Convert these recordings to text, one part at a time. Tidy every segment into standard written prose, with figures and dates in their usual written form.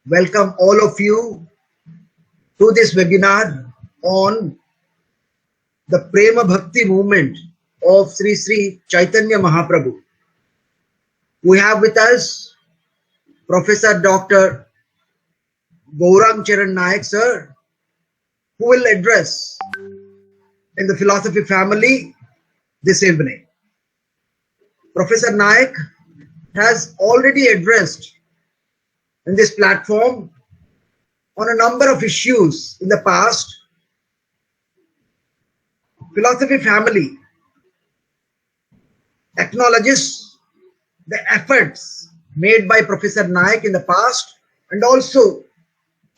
welcome all of you to this webinar on the Prema Bhakti movement of Sri Sri Chaitanya Mahaprabhu. We have with us Professor Dr. Gouranga Charan Nayak sir, who will address in the philosophy family this evening. Professor Nayak has already addressed in this platform on a number of issues in the past. Philosophy family acknowledges the efforts made by Professor Nayak in the past and also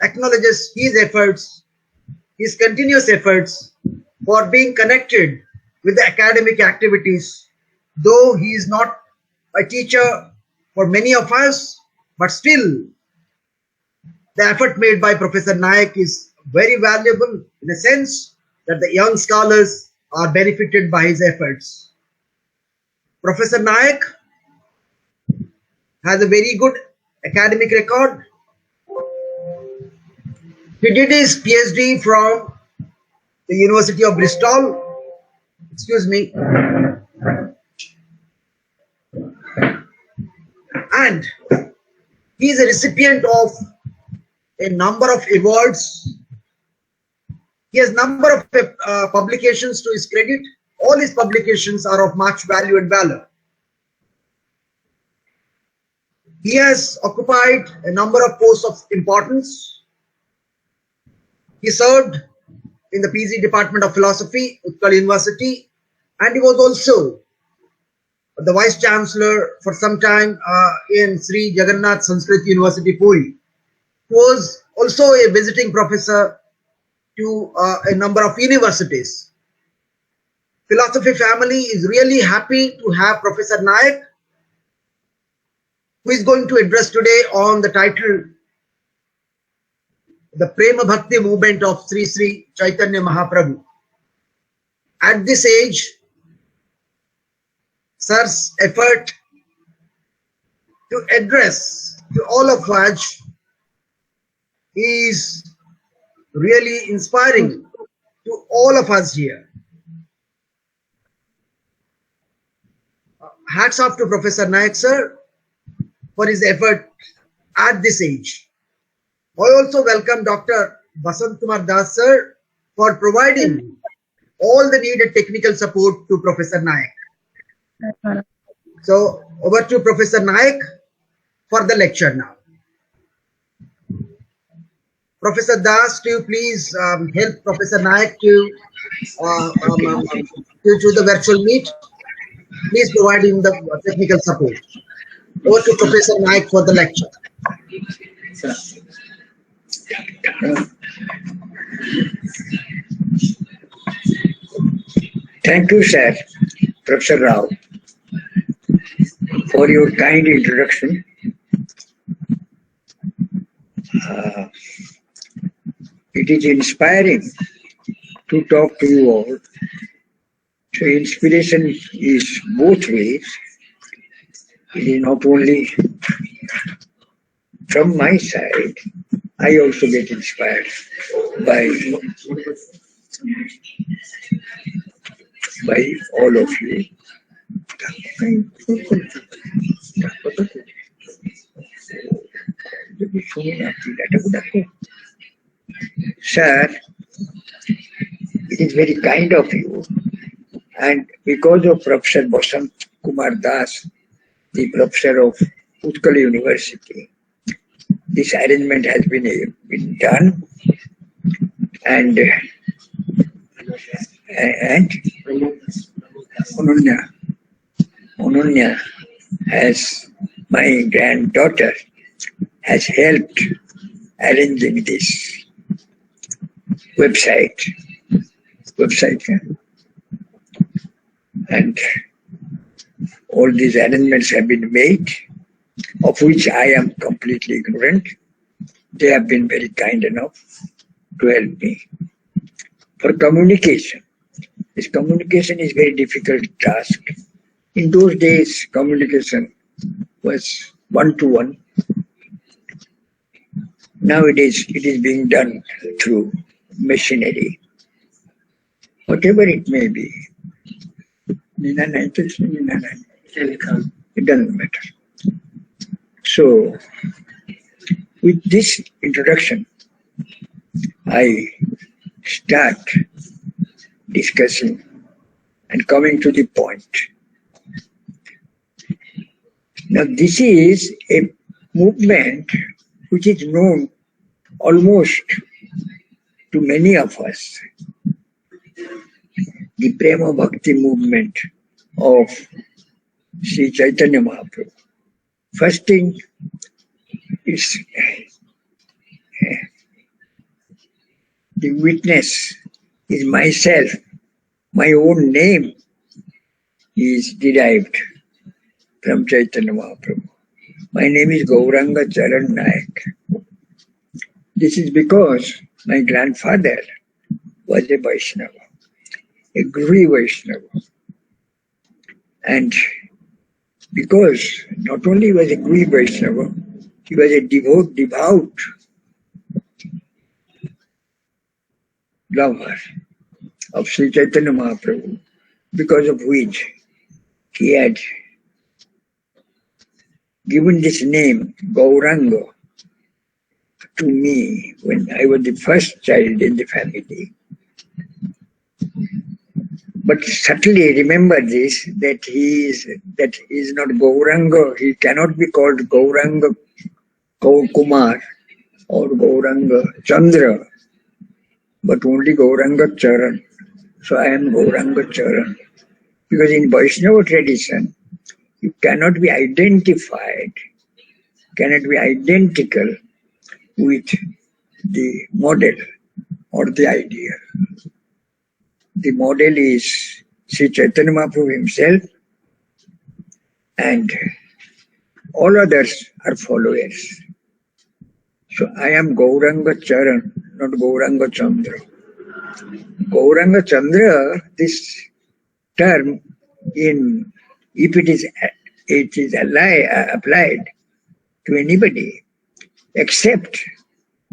acknowledges his efforts, his continuous efforts for being connected with the academic activities. Though he is not a teacher for many of us, but still the effort made by Professor Nayak is very valuable in the sense that the young scholars are benefited by his efforts. Professor Nayak has a very good academic record. He did his PhD from the University of Bristol. And he is a recipient of a number of awards. He has a number of publications to his credit. All his publications are of much value and valor. He has occupied a number of posts of importance. He served in the PG Department of Philosophy, Utkal University, and he was also the Vice Chancellor for some time in Sri Jagannath Sanskrit University, Puri. He was also a visiting professor to a number of universities. Philosophy family is really happy to have Professor Nayak, who is going to address today on the title, the Prema Bhakti movement of Sri Sri Chaitanya Mahaprabhu. At this age, sir's effort to address to all of us is really inspiring to all of us here. Hats off to Professor Nayak sir for his effort at this age. I also welcome Dr. Basant Kumar Das sir for providing all the needed technical support to Professor Nayak. So over to Professor Nayak for the lecture now. Professor Das, do you please help Professor Nayak to the virtual meet? Please provide him the technical support. Over to Professor Nayak for the lecture. Thank you, sir, Professor Rao, for your kind introduction. It is inspiring to talk to you all. So inspiration is both ways. It is not only from my side, I also get inspired by all of you. Sir, it is very kind of you, and because of Professor Basant Kumar Das, the professor of Utkal University, this arrangement has been done, and Onanya has, my granddaughter, has helped arranging this website, and all these arrangements have been made, of which I am completely ignorant. They have been very kind enough to help me. For communication, this communication is very difficult task. In those days, communication was one-to-one. Now it is being done through machinery, whatever it may be. It doesn't matter. So, with this introduction, I start discussing and coming to the point. Now, this is a movement which is known almost to many of us. The Prema Bhakti movement of Sri Chaitanya Mahaprabhu. First thing is the witness is myself. My own name is derived from Chaitanya Mahaprabhu. My name is Gouranga Charan Nayak. This is because my grandfather was a Vaishnava, a Guru Vaishnava. And because not only was a Guru Vaishnava, he was a devout lover of Sri Chaitanya Mahaprabhu, because of which he had given this name, Gouranga, to me when I was the first child in the family. But certainly remember this, that he is not Gouranga. He cannot be called Gouranga Kumar or Gouranga Chandra, but only Gouranga Charan. So I am Gouranga Charan. Because in Vaishnava tradition, you cannot be identified, cannot be identical with the model or the ideal. The model is Sri Chaitanya Mahaprabhu himself, and all others are followers. So I am Gouranga Charan, not Gouranga Chandra. Gouranga Chandra, this term, if it is applied to anybody except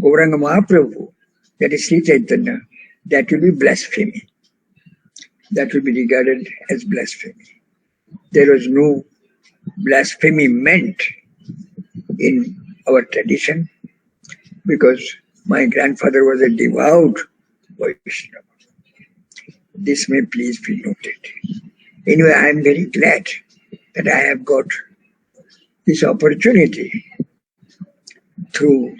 Gouranga Mahaprabhu, that is Sri Chaitanya, that will be blasphemy. That will be regarded as blasphemy. There was no blasphemy meant in our tradition, because my grandfather was a devout Vaishnava. This may please be noted. Anyway, I am very glad that I have got this opportunity through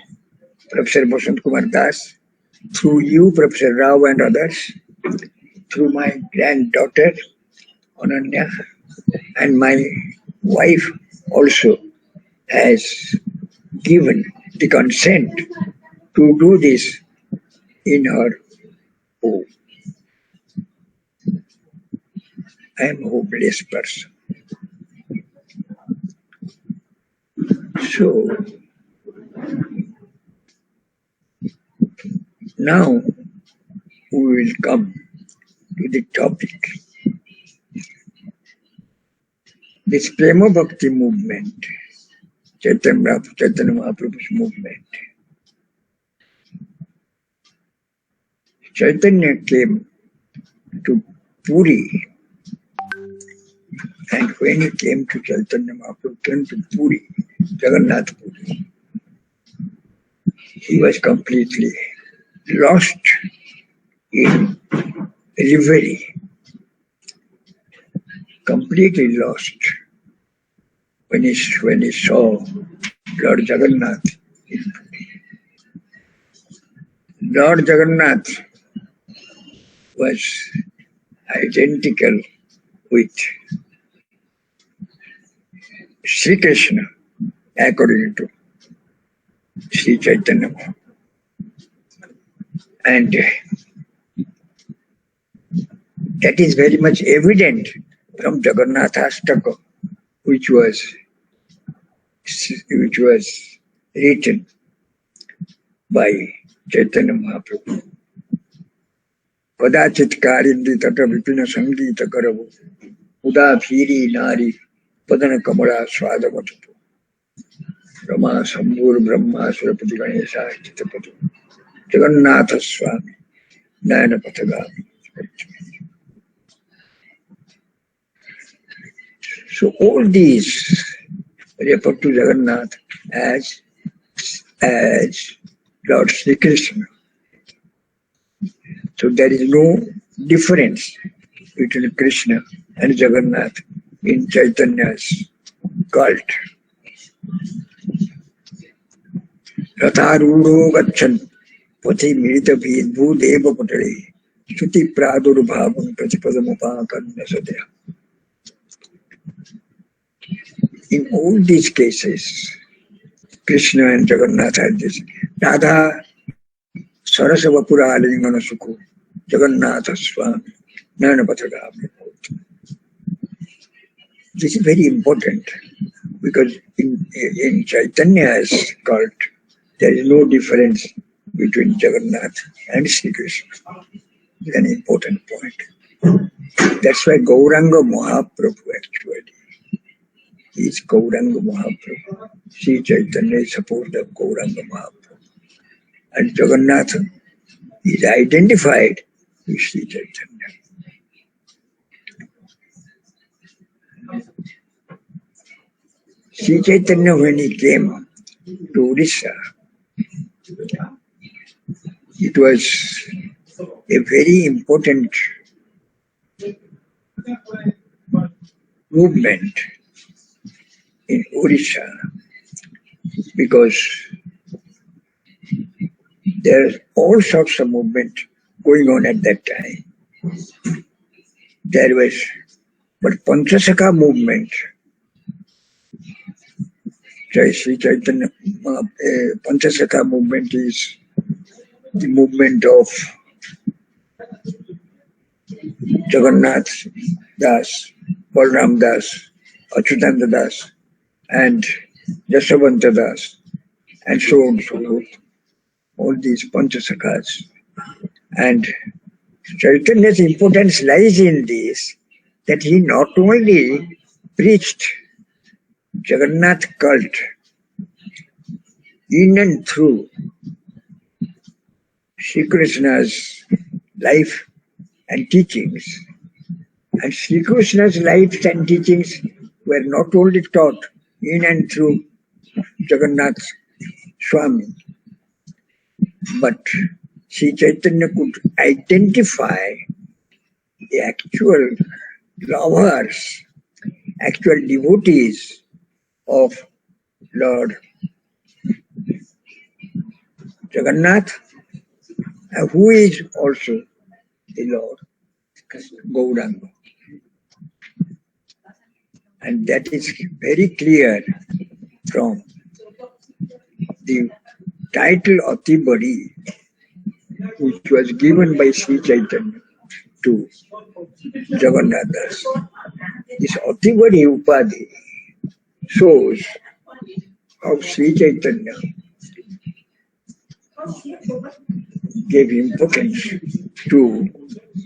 Professor Bosant Kumar Das, through you, Professor Rao, and others, through my granddaughter, Ananya, and my wife also has given the consent to do this in her home. I am a hopeless person. So, now we will come to the topic. This Prema Bhakti movement, Chaitanya Mahaprabhu's movement. Chaitanya came to Puri, and when he came to Chaitanya Mahaprabhu, came to Puri, Jagannath Puri, he was completely lost in reverie, completely lost when he saw Lord Jagannath. Lord Jagannath was identical with Sri Krishna according to Sri Chaitanya. And that is very much evident from Jagannathastaka, which was written by Chaitanya Mahaprabhu. Kadachit karindi tata vipina sangita karavu uda phiri nari padana kamala swada matupu. Rama Sambhur Brahma Surapati Ganesha Chitapati Jagannatha Swami Nayana Pathagami. So all these refer to Jagannath as Lord Sri Krishna. So there is no difference between Krishna and Jagannath in Chaitanya's cult. Ratharudho gachan pati mirita bhidbhu deva patale Shruti pradurubhavam pratipadamupakanya sadya. In all these cases, Krishna and Jagannath had this. Radha Sarasavapura Alingana Sukhu Jagannatha Swami Nanapatagami. This is very important because in Chaitanya's cult, there is no difference between Jagannath and Sri Krishna. It's an important point. That's why Gouranga Mahaprabhu actually is Gouranga Mahaprabhu. Sri Chaitanya is supporter of Gouranga Mahaprabhu. And Jagannath is identified with Sri Chaitanya. Sri Chaitanya, when he came to Odisha, it was a very important movement in Odisha because there are all sorts of movement going on at that time. There was, but Panchasakha movement, Sri Chaitanya, Panchasakha movement is the movement of Jagannath Das, Balram Das, Achyutananda Das, and Jasavanta Das, and so on and so forth. All these Panchasakhas. And Chaitanya's importance lies in this, that he not only preached Jagannath cult in and through Sri Krishna's life and teachings, and Sri Krishna's life and teachings were not only taught in and through Jagannath Swami, but Sri Chaitanya could identify the actual lovers, actual devotees of Lord Jagannath, who is also the Lord Gouranga. And that is very clear from the title of the body which was given by Sri Chaitanya to Jagannath Das. This Atibadi Upadhi shows how Sri Chaitanya gave importance to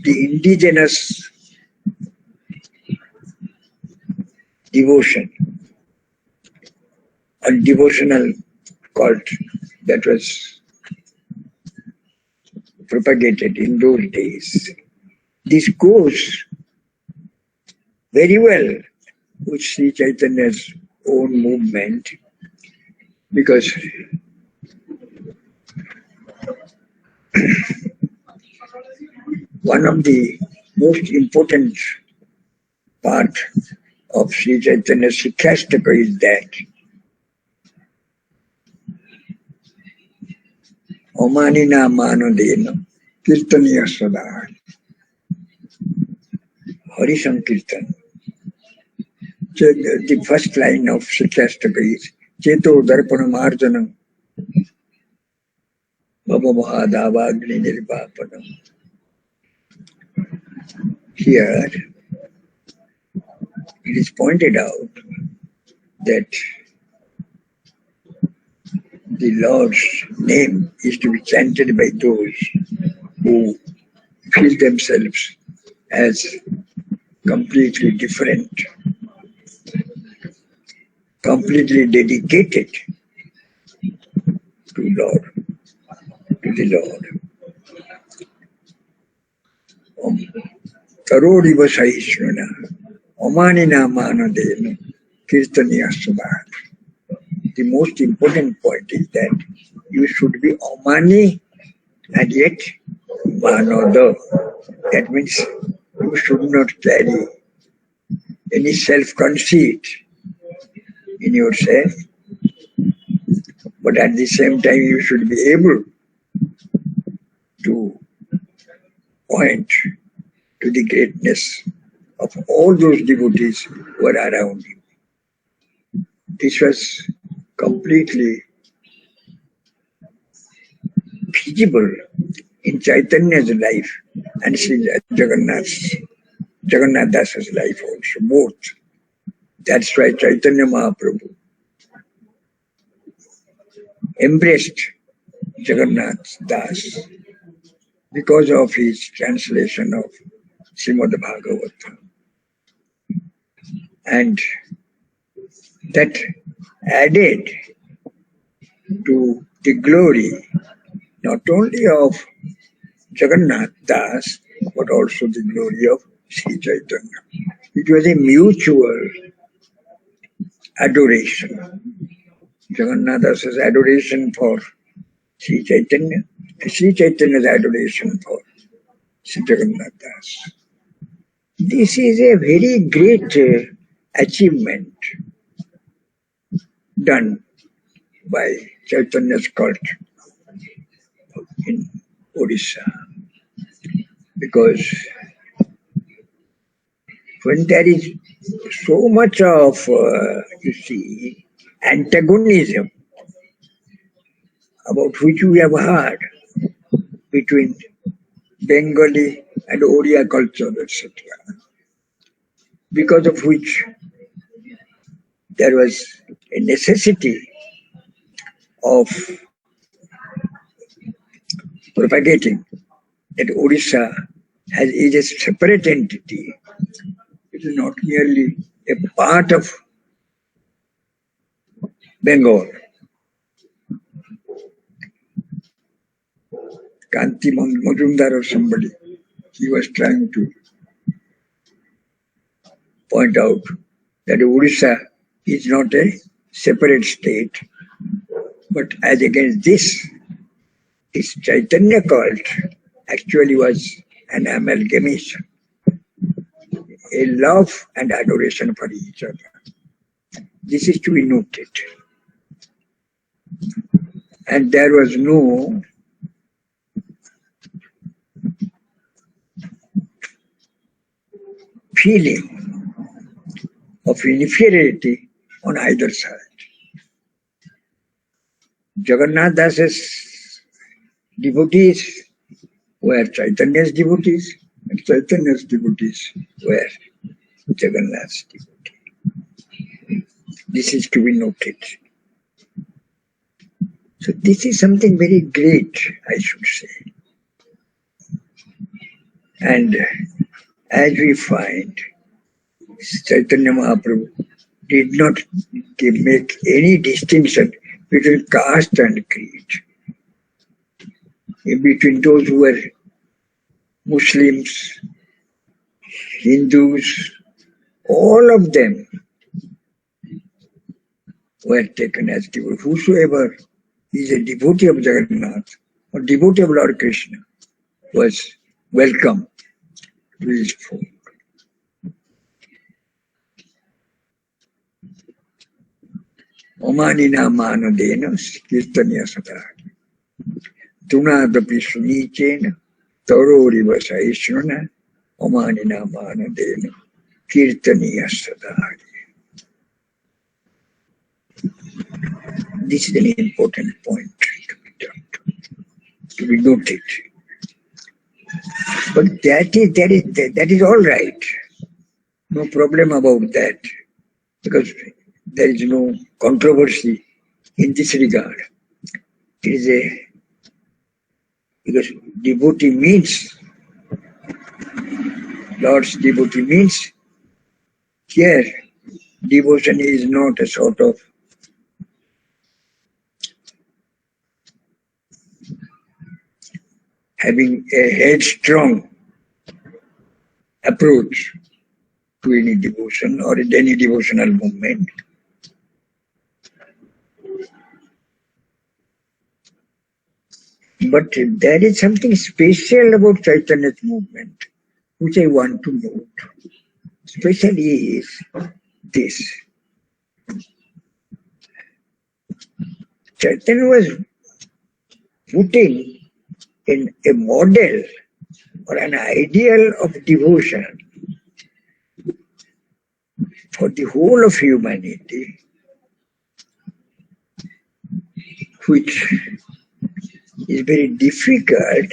the indigenous devotion, a devotional cult that was propagated in those days. This goes very well with Sri Chaitanya's own movement because one of the most important part of Sri Chaitanya's Sikhastaka is that Omanina Manodena Kirtaniya Sada Hari Sankirtan. The first line of Sikhastaka is Cheto Darpana Marjanam Baba Mahadavagni Nirvapanam. Here it is pointed out that the Lord's name is to be chanted by those who feel themselves as completely different, completely dedicated to the Lord. Taroriva Sahishnuna, Omanina Manadena, Kirtaniya Sabha. The most important point is that you should be Omani and yet Manada. That means you should not carry any self-conceit in yourself, but at the same time you should be able to point to the greatness of all those devotees who are around you. This was completely feasible in Chaitanya's life and Sri Jagannath Das's life also, both. That's why Chaitanya Mahaprabhu embraced Jagannath Das because of his translation of Srimad Bhagavatam. And that added to the glory not only of Jagannath Das, but also the glory of Sri Chaitanya. It was a mutual adoration. Jagannath Das's adoration for Sri Chaitanya, and Sri Chaitanya's adoration for Sri Jagannath Das. This is a very great achievement done by Chaitanya's cult in Odisha. Because when there is so much of, antagonism about which we have heard between Bengali and Oriya culture, etc., because of which there was a necessity of propagating that Odisha is a separate entity. It is not merely a part of Bengal. Kanti Majumdar or somebody, he was trying to point out that Odisha is not a separate state, but as against this Chaitanya cult actually was an amalgamation, a love and adoration for each other. This is to be noted. And there was no feeling of inferiority on either side. Jagannath Das's devotees were Chaitanya's devotees, and Chaitanya's devotees were Jagannath's devotees. This is to be noted. So this is something very great, I should say. And as we find, Chaitanya Mahaprabhu did not make any distinction between caste and creed, between those who were Muslims, Hindus, all of them were taken as devotees. Whosoever is a devotee of Jagannath or devotee of Lord Krishna was welcome to his fold. Omanina manadena kirtanya sada tunadapi sunichena taroriva saishnuna omanina manadena kirtanya sada. This is an important point to be noted. But that is all right. No problem about that, because there is no controversy in this regard. It is because devotee means, Lord's devotee means, here devotion is not a sort of having a headstrong approach to any devotion or any devotional movement. But there is something special about Chaitanya's movement, which I want to note. Especially is this. Chaitanya was putting in a model or an ideal of devotion for the whole of humanity, which is very difficult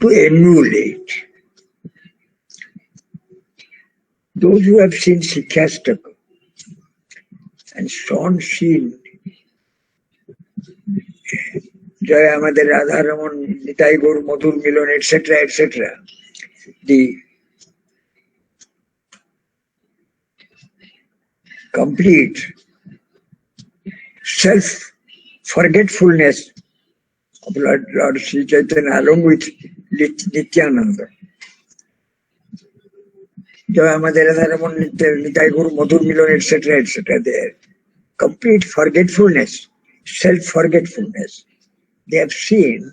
to emulate. Those who have seen Sikhastaka and seen Jaya Amader Radharamon, Nitai Gaur Madhur Milon, etc., etc., the complete self-forgetfulness of Lord Sri Chaitanya along with Nityananda. Jaya Amader Radharamon, Nitai Gaur Madhur Milon, etc., etc., there. Complete forgetfulness, self-forgetfulness. They have seen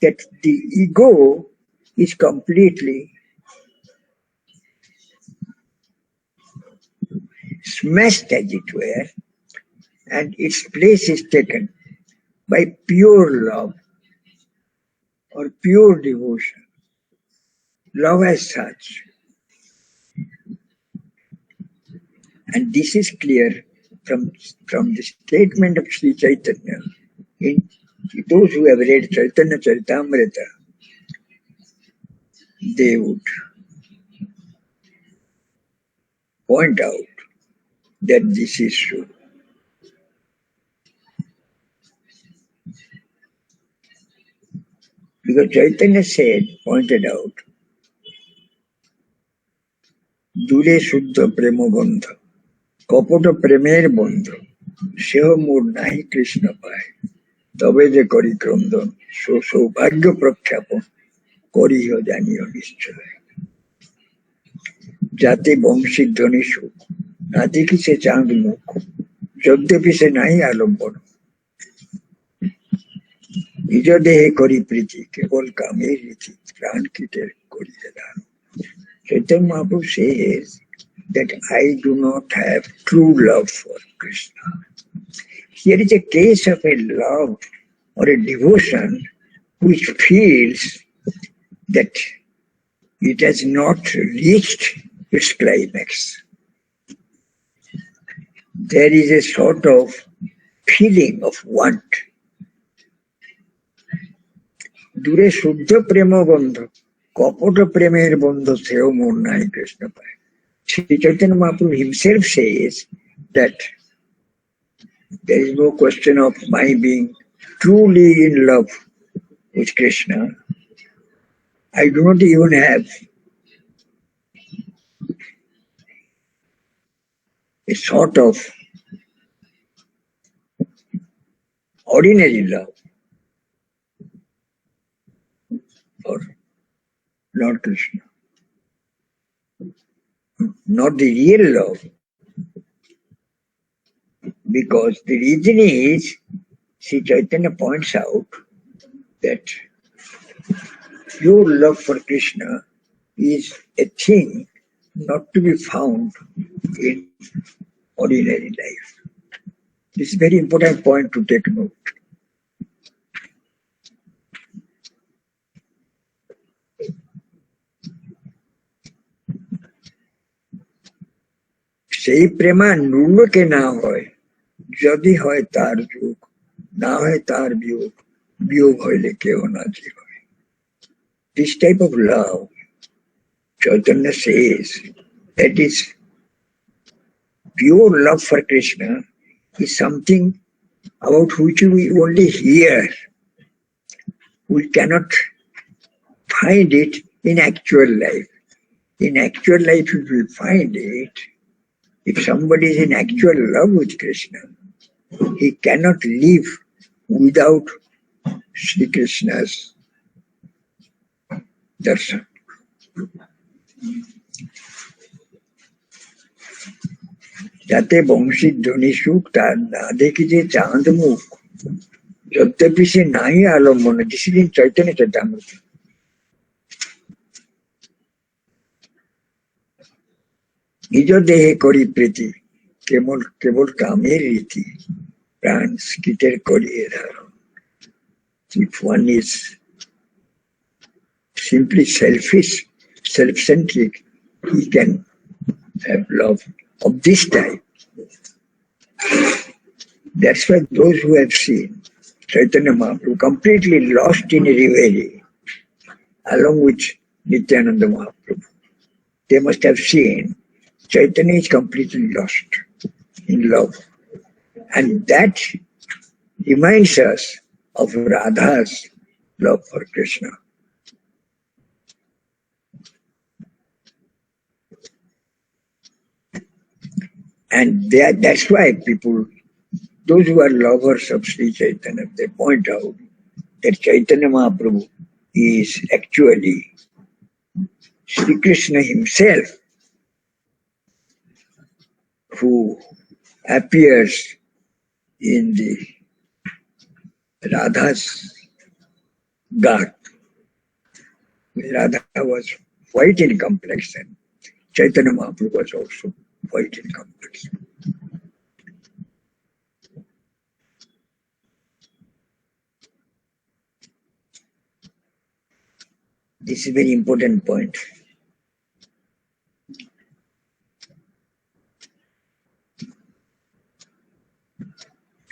that the ego is completely smashed, as it were, and its place is taken by pure love or pure devotion. Love as such. And this is clear from the statement of Sri Chaitanya. In those who have read Chaitanya Charitamrita, they would point out that this is true. Because Chaitanya pointed out, Dure Shuddha Prema Gandha, Kapota Premer Bandha, Seho Mur Nahi Krishna Pai, Tabe Je Kari Kramdan, So Bhagya Prakhyapon, Kari Ho Janiyo Nishchay. Jate Bamshi Dhani Sukh, Nati Ki Se Chand Mukh, Jagdepi Se Nahi Alambana. নিজ দেহে করি প্রীতি কেবল কামের রীতি প্রাণ কীটের করিয়া দান. Chaitanya Mahaprabhu says that I do not have true love for Krishna. Here is a case of a love or a devotion which feels that it has not reached its climax. There is a sort of feeling of want. দূরে শুদ্ধ প্রেম বন্ধ কপট প্রেমের বন্ধ সেও মোর নাই কৃষ্ণ পায়. Sri Chaitanya Mahaprabhu himself says that there is no question of my being truly in love with Krishna. I do not even have a sort of ordinary love for Lord Krishna. Not the real love. Because the reason is, Sri Chaitanya points out that pure love for Krishna is a thing not to be found in ordinary life. This is a very important point to take note. সেই প্রেমা নুনকে না হয়, যদি হয় তার যোগ, না হয় তার বিয়োগ, বিয়োগ হইলে কেউ না যে হয়. This type of love, Chaitanya says, that is pure love for Krishna is something about which we only hear. We cannot find it in actual life. In actual life, we will find it. If somebody is in actual love with Krishna, he cannot live without Sri Krishna's darshan. যাতে বংশীর ধ্বনি সুখ তার না দেখি যে চাঁদ মুখ যদ্যপি সে নাই আলম্বন দিস ইজ ইন চৈতন্য চৈতামৃত নিজ দেহে করি প্রীতি কেবল কেবল কামের রীতি প্রাণ স্কিতের করিয়ে ধারণ if one is simply selfish self-centric he can have love of this type. That's why those who have seen Chaitanya Mahaprabhu completely lost in a reverie along with Nityananda Mahaprabhu, they must have seen Chaitanya is completely lost in love. And that reminds us of Radha's love for Krishna. And that's why people, those who are lovers of Sri Chaitanya, they point out that Chaitanya Mahaprabhu is actually Sri Krishna himself who appears in the Radha's garb. Radha was white in complexion. Chaitanya Mahaprabhu was also white in complexion. This is a very important point.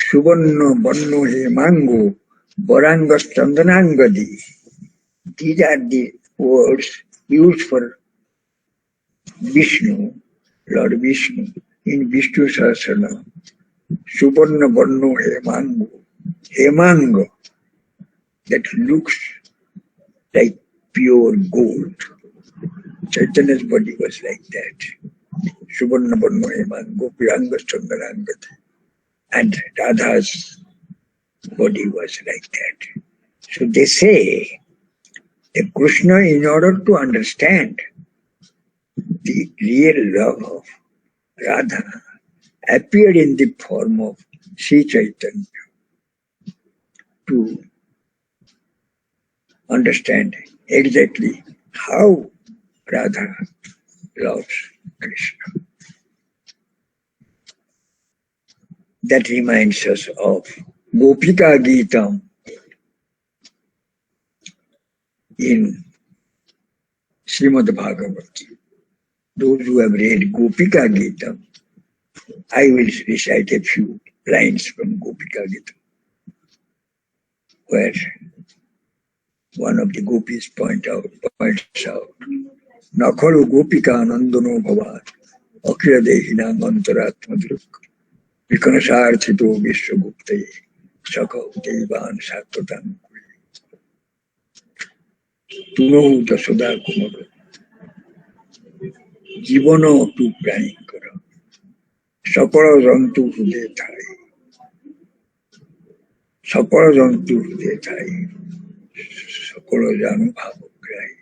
Subarna Barno Hemango Gouranga Chandanangadi. These are the words used for Vishnu, Lord Vishnu, in Vishnu Sahasranam. Subarna Barno Hemango. Hemango, that looks like pure gold. Chaitanya's body was like that. Subarna Barno Hemango, Gouranga Chandanangadi. And Radha's body was like that. So they say that Krishna, in order to understand the real love of Radha, appeared in the form of Sri Chaitanya to understand exactly how Radha loves Krishna. That reminds us of Gopika Geetam in Srimad Bhagavatam. Those who have read Gopika Geetam, I will recite a few lines from Gopika Geetam, where one of the gopis points out, Nakhalu Gopika Nandano Bhavan, Akhira Dehina Mantaratmadruk, Vikanasarthito Vishwagupte, Sakau Devan Sattvatam, Tunohu Tasoda Kumara, Jivono Tu Pranikara, Sakara Jantu Hude Thai, Sakara Jantu Hude Thai, Sakara Janu Bhavakrai,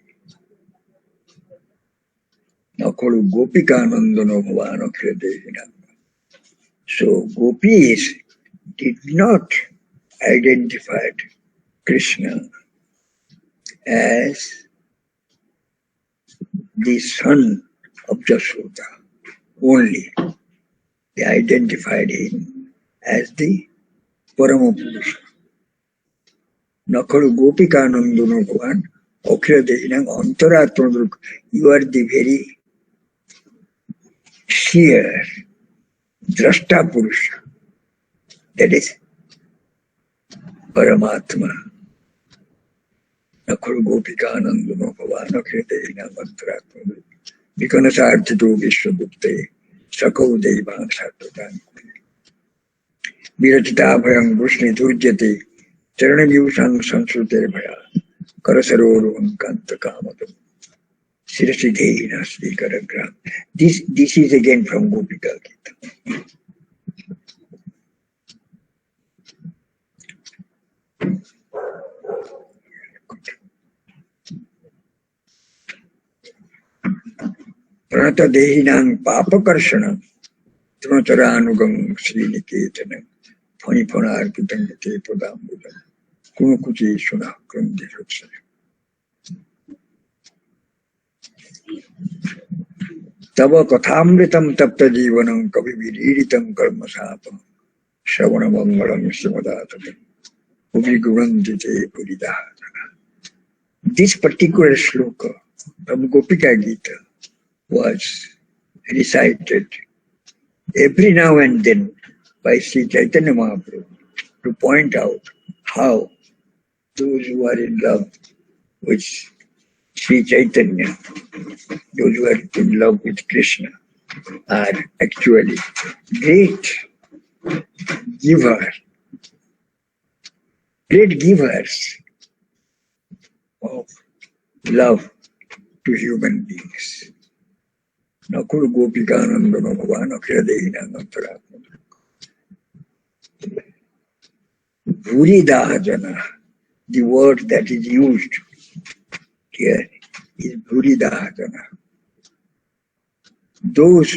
Nakhalu Gopika Nandano Bhavan, Akhira Dehina. So gopis did not identify Krishna as the son of Jashoda only. They identified him as the Paramapurusha. Nakhalu Gopika Nandano Bhavan, Akhira Dehinam Antaratmadruk. You are the very seer, Drashta Purusha. That is Paramatma. Nakhalu Gopika Nandano Bhavan, Akhira Dehinam Antaratmadruk. Vikanasarthito Vishwagupte, Sakau Devan Sattvatam. Viratita Bhayam Vrishni Durjate, Charan Yusang Sansrute Bhaya, Karasaroru Ankanta Kamadam, Sirasiddhina Srikaragram. This is again from Gopika Gita. pranata dehinang papakarshana tranacharanugang sriniketanam phanipanarpitam te padambudam kunukuchi suna krandi rutsana. Tava kathamritam tapta jivanam kavividiritam karma sapam Shravana Mangalam Simadatatam Uvi te Puridahana. This particular shloka from Gopika Gita was recited every now and then by Sri Chaitanya Mahaprabhu to point out how those who are in love with Sri Chaitanya, those who are in love with Krishna, are actually great givers of love to human beings. Nakul Gopikananda Bhagavana Kriyadehinanantara. Bhuridahajana, the word that is used here is Bhuridahajana. Those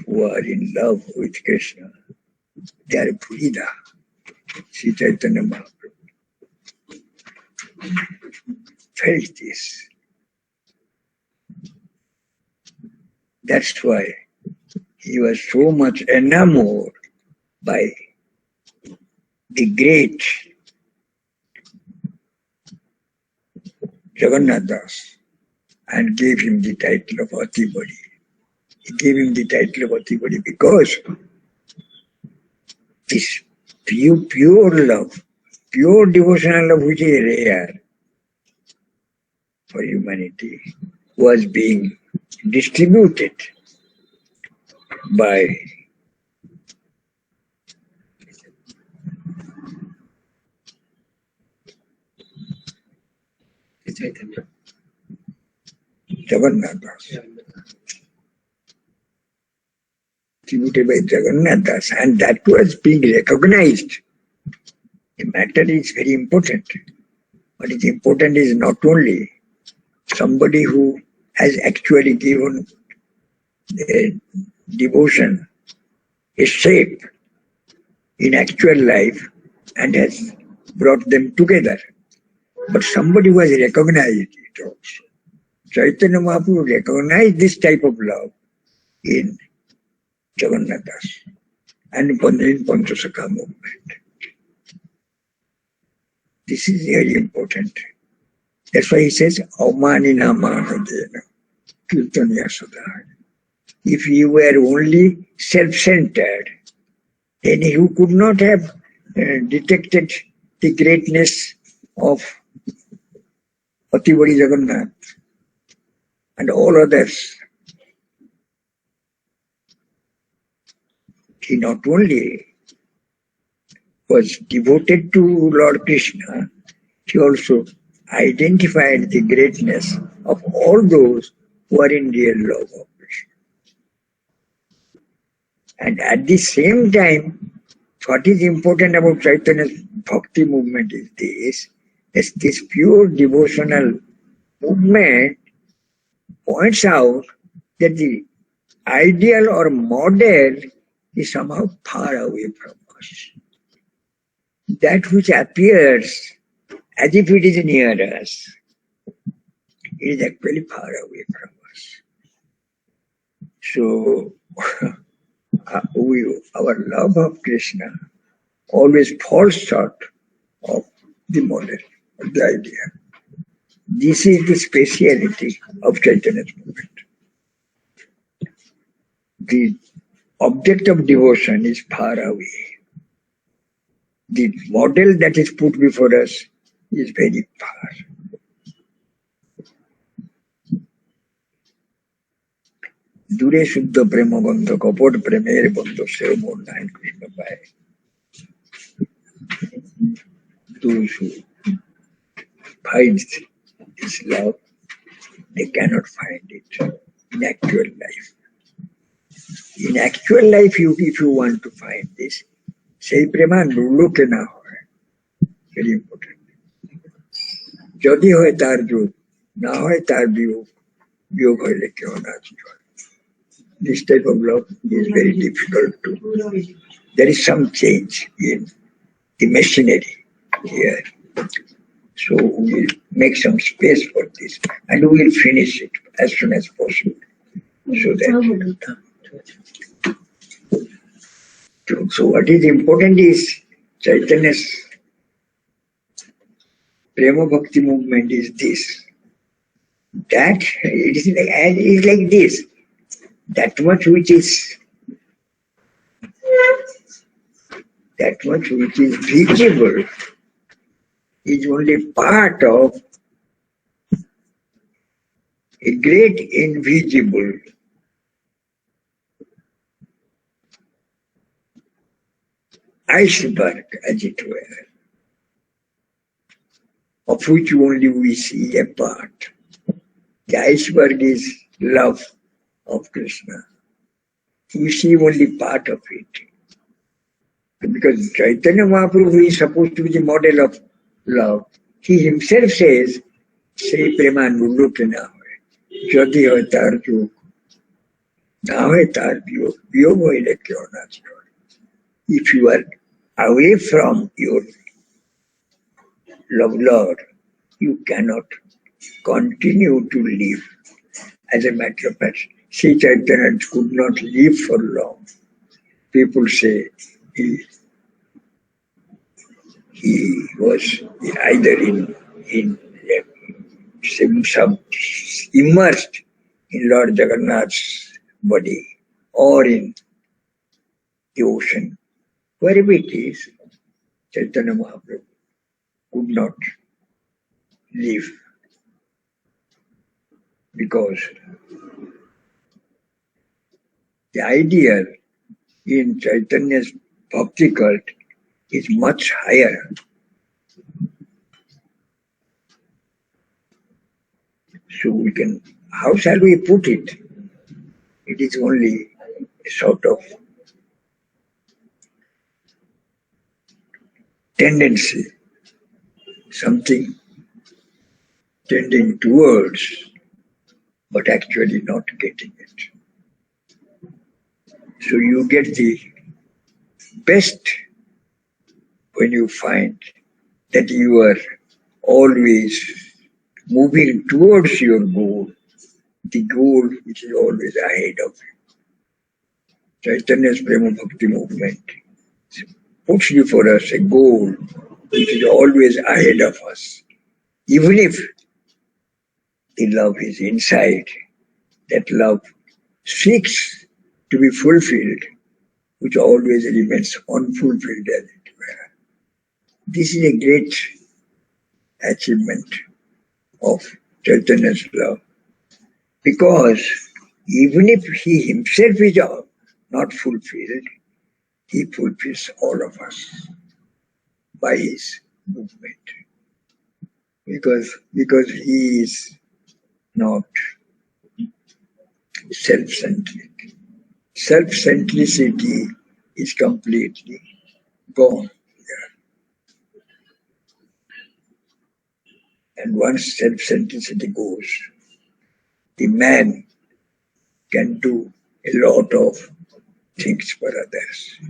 who are in love with Krishna, they are Bhurida. Sri Chaitanya Mahaprabhu felt this. That's why he was so much enamored by the great Jagannath Das and gave him the title of Atibadi. He gave him the title of Atibadi because this pure love, pure devotional love which is rare for humanity, was being distributed by Jagannath Das. Distributed by Jagannath Das, and that was being recognized. The matter is very important. What is important is not only somebody who has actually given devotion a shape in actual life and has brought them together, but somebody who has recognized it also. Chaitanya Mahaprabhu recognized this type of love in Jagannath Das and in Panchasakha movement. This is very important. That's why he says, Amanina Mahadena, Kirtanya Sadhana. If you were only self-centered, then you could not have detected the greatness of Atibadi Jagannath and all others. He not only was devoted to Lord Krishna, he also identified the greatness of all those who are in real love of Krishna. And at the same time, what is important about Chaitanya's Bhakti movement is this pure devotional movement points out that the ideal or model is somehow far away from us. That which appears as if it is near us, it is actually far away from us. So, our love of Krishna always falls short of the model, of the idea. This is the speciality of Chaitanya's movement. The object of devotion is far away. The model that is put before us is very far. Dure Shuddha Prema Bandha Kapod Premer Bandha Sevamor Nayan Krishna Pai. Those who find this love, they cannot find it in actual life. In actual life, if you want to find this, say Prema look na hoy. Very important. Jodi hoy tar jod, na hoy tar biyog, Yoga hoile kyo na jiva. This type of love is very difficult to. There is some change in the machinery here. So we will make some space for this and we will finish it as soon as possible. So that. So what is important is Chaitanya's Prema Bhakti movement is this. That it is like this. That much which is visible is only part of a great invisible iceberg, as it were, of which only we see a part. The iceberg is love of Krishna. You see only part of it. Because Chaitanya Mahaprabhu is supposed to be the model of love. He himself says, Sei Prema Nulluke na hoy, Jodi hoy tar jog, na hoy tar biyog, biyog hoile kyo na jiva. If you are away from your love Lord, you cannot continue to live. As a matter of fact, Sri Chaitanya could not live for long. People say he was either in immersed in Lord Jagannath's body or in the ocean. Wherever it is, Chaitanya Mahaprabhu could not live because the ideal in Chaitanya's Bhakti cult is much higher. So we can, how shall we put it? It is only a sort of tendency, something tending towards, but actually not getting it. So you get the best when you find that you are always moving towards your goal, the goal which is always ahead of you. Chaitanya's Prema Bhakti movement puts before us a goal which is always ahead of us. Even if the love is inside, that love seeks to be fulfilled, which always remains unfulfilled as it were. This is a great achievement of Chaitanya's love, because even if he himself is not fulfilled, he fulfills all of us by his movement. Because he is not self-centric. Self-centricity is completely gone here. And once self-centricity goes, the man can do a lot of things for others.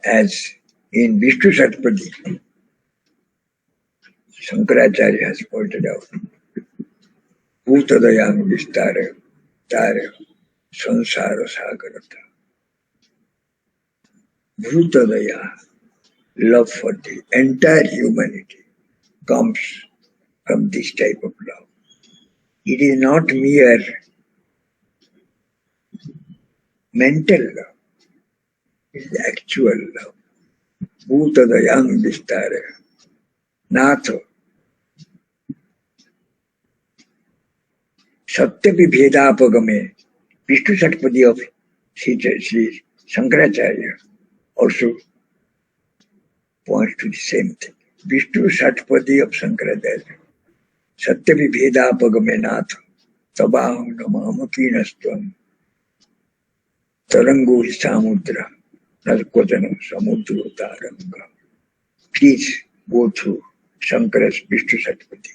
As in Vishnu Satpati, Shankaracharya has pointed out, Bhutadayam Vistara Tara Sansara Sagarata. Bhutadaya, love for the entire humanity, comes from this type of love. It is not mere mental love, it is actual love. Bhutadayam Vistara. Natha. Satyapi Bhedapagame, Vishnu Satpadi of Sri Shankaracharya also points to the same thing. Vishnu Satpadi of Shankaracharya, Satyapi Bhedapagame Natha, Tabaham Namamakeenastvam, Tarango Samudra, Narkotanam Samudra Taranga. Please go through Shankara's Vishnu Satpadi.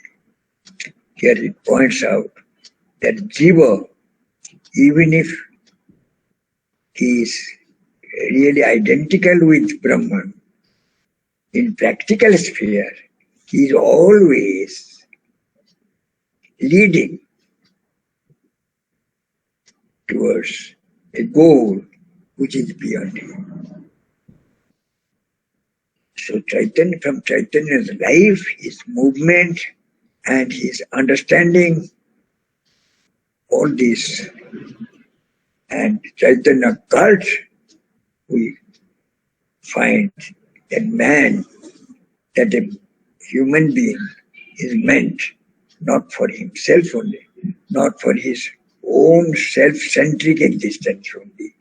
Here it points out that Jiva, even if he is really identical with Brahman, in practical sphere, he is always leading towards a goal which is beyond him. So Chaitanya, from Chaitanya's life, his movement, and his understanding, all this, and Chaitanya cult, we find that man, that a human being is meant not for himself only, not for his own self-centric existence only,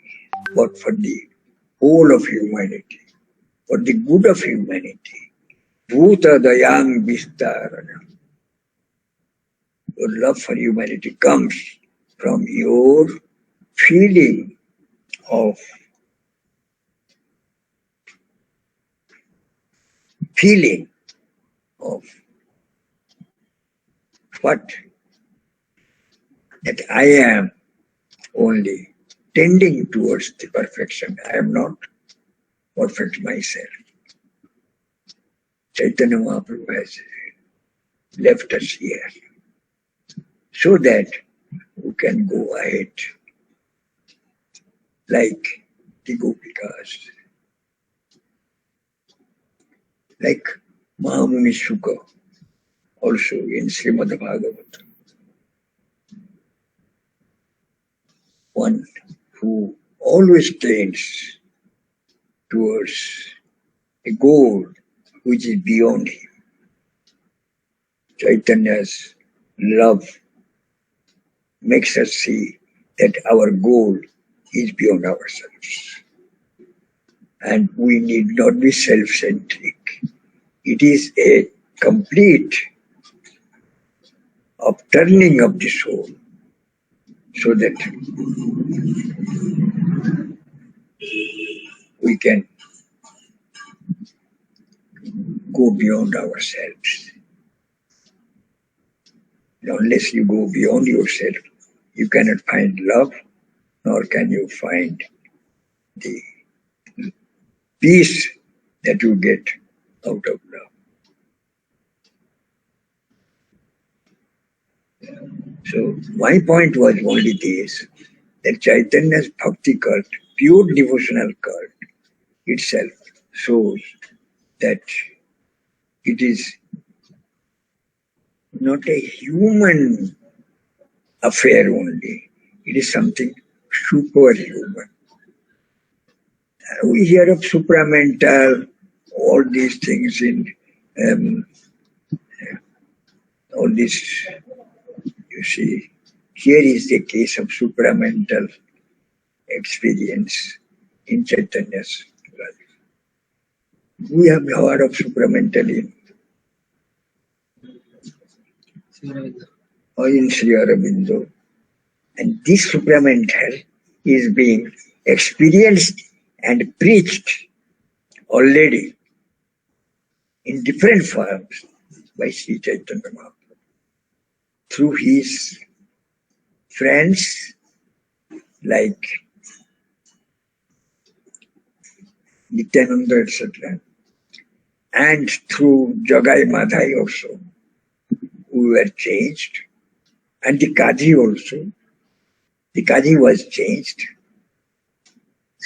but for the whole of humanity, for the good of humanity. Bhuta dayang vistarana. Your love for humanity comes from your feeling of what? That I am only tending towards the perfection. I am not perfect myself. Chaitanya Mahaprabhu has left us here so that we can go ahead like the Gopikas, like Mahamuni Shuka, also in Srimad Bhagavatam. One who always tends towards a goal which is beyond him. Chaitanya's love makes us see that our goal is beyond ourselves. And we need not be self-centric. It is a complete upturning of the soul so that we can go beyond ourselves. And unless you go beyond yourself, you cannot find love, nor can you find the peace that you get out of love. So my point was only this, that Chaitanya's Bhakti cult, pure devotional cult itself shows that it is not a human affair only. It is something superhuman. We hear of supramental, all these things in all this. You see, here is the case of supramental experience in Chaitanya's life. We have heard of supramental in Sri Aurobindo. And this supramental is being experienced and preached already in different forms by Sri Chaitanya Mahaprabhu through his friends like Nityananda, etc., and through Jagai Madhai also, who were changed, and the Kaji also. The Kaji was changed.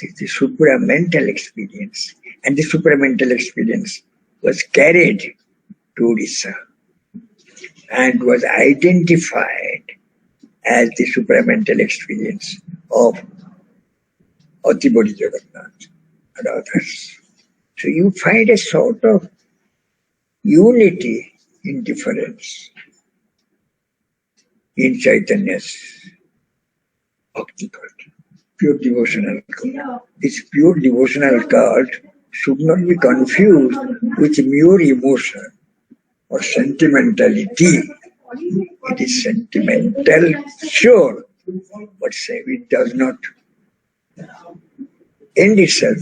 It's the supramental experience, and the supramental experience was carried to Odisha and was identified as the supramental experience of Atibodi Jagannath and others. So you find a sort of unity in difference in Chaitanya's Bhakti cult, pure devotional cult. This pure devotional cult should not be confused with mere emotion or sentimentality. It is sentimental, sure, but it does not end itself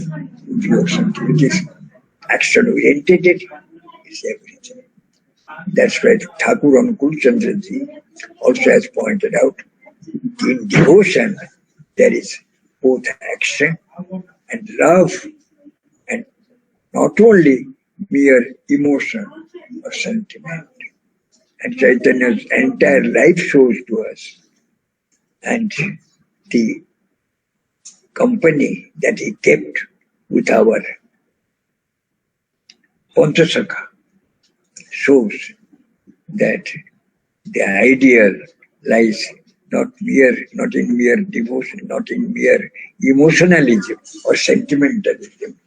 with pure sentiment. It is action-oriented, it's everything. That's why Thakur Ankul Chandraji also has pointed out in devotion, there is both action and love, and not only mere emotion or sentiment. And Chaitanya's entire life shows to us, and the company that he kept with our Panchasakha shows that the ideal lies not in mere devotion, not in mere emotionalism or sentimentalism.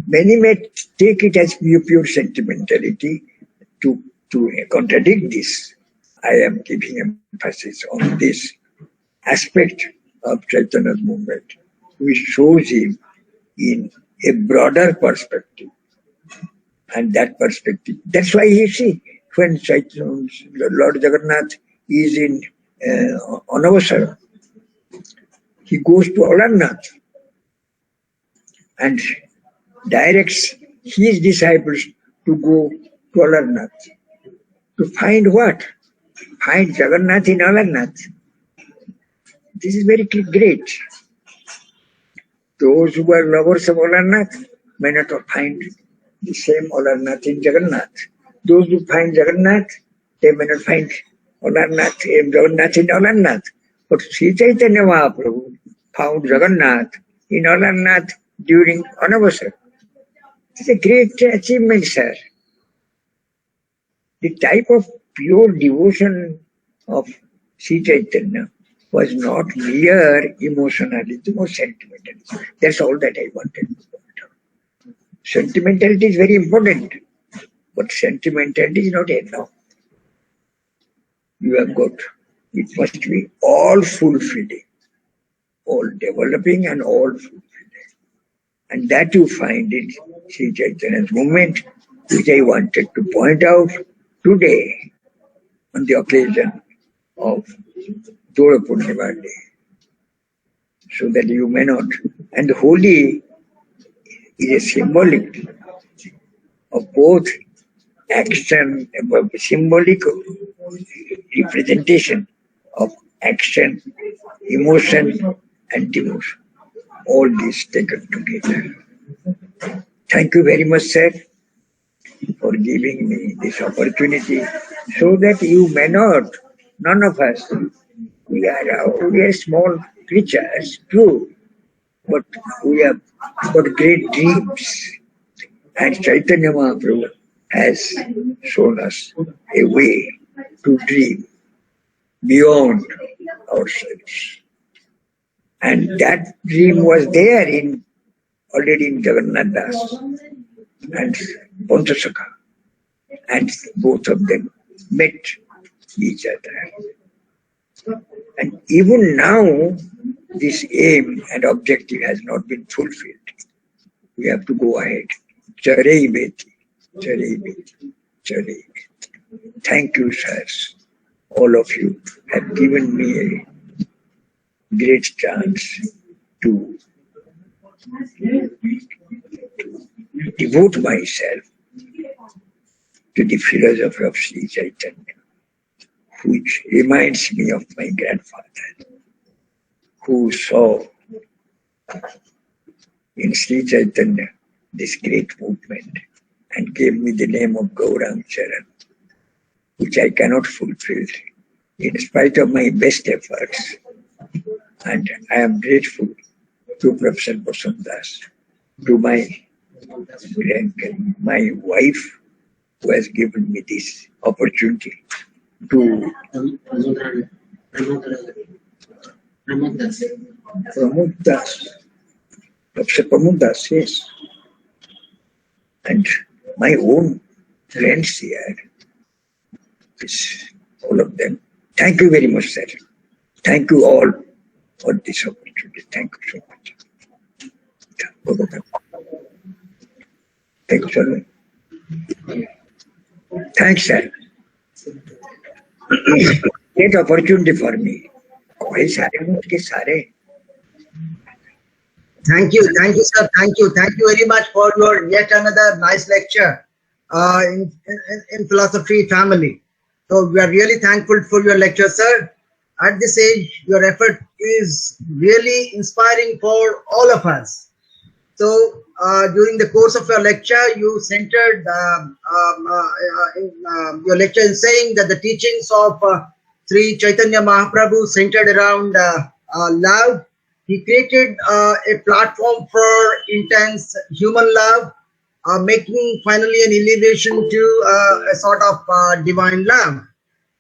Many may take it as pure sentimentality. To contradict this, I am giving emphasis on this aspect of Chaitanya's movement, which shows him in a broader perspective. And that perspective, that's why you see, when Lord Jagannath is in Anavasara, he goes to Amarnath and directs his disciples to go to Amarnath. To find what? Find Jagannath in Amarnath. This is very great. Those who are lovers of Amarnath may not find the same Amarnath in Jagannath. Those who find Jagannath, they may not find Jagannath in Amarnath. But Sri Chaitanya Mahaprabhu found Jagannath in Amarnath during Anavasara. It's a great achievement, sir. The type of pure devotion of Sri Chaitanya was not mere emotionalism or sentimentalism. That's all that I wanted to point out. Sentimentality is very important, but sentimentality is not enough. You have got, it must be all fulfilling, all developing and all fulfilling. And that you find in Sri Chaitanya's movement, which I wanted to point out today on the occasion of Dora Purnima Day, so that you may not. And the holy is a symbolic of both action, symbolic representation of action, emotion, and devotion. All these taken together. Thank you very much, sir, for giving me this opportunity, so that you may not, none of us, we are small creatures, true, but we have got great dreams. And Chaitanya Mahaprabhu has shown us a way to dream beyond ourselves. And that dream was there already in Jagannath Das and Panchasakha. And both of them met each other. And even now, this aim and objective has not been fulfilled. We have to go ahead. Charai beti, charai beti, charai beti. Thank you, sirs. All of you have given me a great chance to devote myself to the philosophy of Sri Chaitanya, which reminds me of my grandfather, who saw in Sri Chaitanya this great movement and gave me the name of Gouranga Charan, which I cannot fulfill in spite of my best efforts. And I am grateful to Professor Basandas, to my wife, who has given me this opportunity to promote Das, Professor Pramodas, yes, and my own friends here, all of them. Thank you very much, sir. Thank you all for this opportunity. Thank you so much. Thank you, sir. Thanks, sir. Great opportunity for me. Thank you, sir. Thank you very much for your yet another nice lecture in philosophy family. So we are really thankful for your lecture, sir. at this age, your effort is really inspiring for all of us. So, during the course of your lecture, you centered your lecture in saying that the teachings of Sri Chaitanya Mahaprabhu centered around love. He created a platform for intense human love, making finally an elevation to a sort of divine love.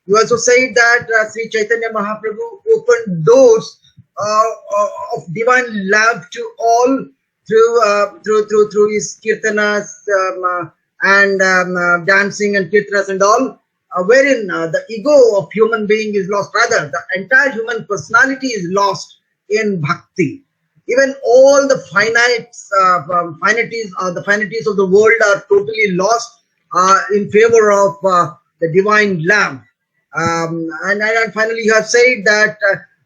You also said that Sri Chaitanya Mahaprabhu opened doors of divine love to all through his kirtanas and dancing and kirtanas and all, wherein the ego of human being is lost. Rather, the entire human personality is lost in bhakti. Even all the finities of the world are totally lost in favor of the divine love. And finally, you have said that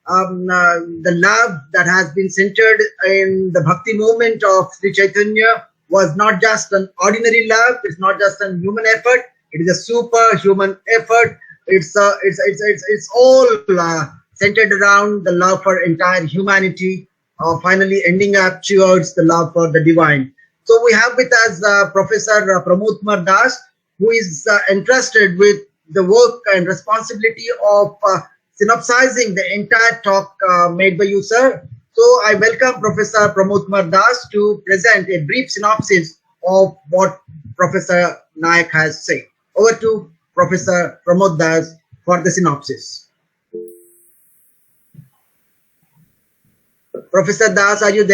the love that has been centered in the bhakti movement of Sri Chaitanya was not just an ordinary love. It's not just a human effort. It is a superhuman effort. It's all centered around the love for entire humanity, finally ending up towards the love for the divine. So we have with us Professor Pramod Kumar Das, who is entrusted with the work and responsibility of synopsizing the entire talk made by you, sir. So I welcome Professor Pramod Kumar Das to present a brief synopsis of what Professor Nayak has said. Over to Professor Pramod Das for the synopsis. Professor Das, are you there?